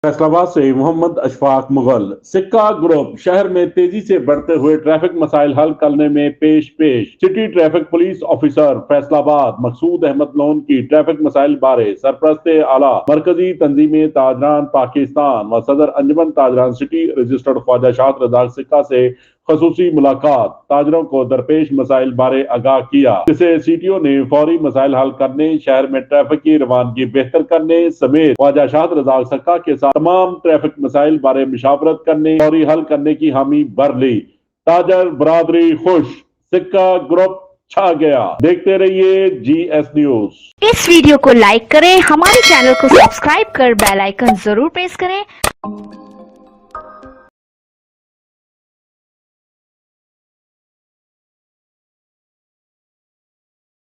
फैसलाबाद से मोहम्मद अशफाक मुगल। सिक्का ग्रुप शहर में तेजी से बढ़ते हुए ट्रैफिक मसाइल हल करने में पेश city traffic police officer Faisalabad Maqsood Ahmed Lone की ट्रैफिक मसाइल बारे सरपरस्त आला मरकजी तंजीम ताजरान पाकिस्तान व सदर अंजुमन ताजरान सिटी रजिस्टर्ड ख्वाजा शाद रजाक सिक्का से खसूसी मुलाकात ताजरों को दरपेश मसाइल बारे आगाह किया, जिसे सीटीओ ने फौरी मसाइल हल करने, शहर में ट्रैफिक की रवानगी बेहतर करने समेत ख्वाजा शाद रजाक सिक्का के साथ तमाम ट्रैफिक मसाइल बारे मुशावरत करने, फौरी हल करने की हामी भर ली। ताजर बरादरी खुश, सिक्का ग्रुप छा गया। देखते रहिए GS न्यूज। इस वीडियो को लाइक करें, हमारे चैनल को सब्सक्राइब कर बेल आइकन जरूर प्रेस करें।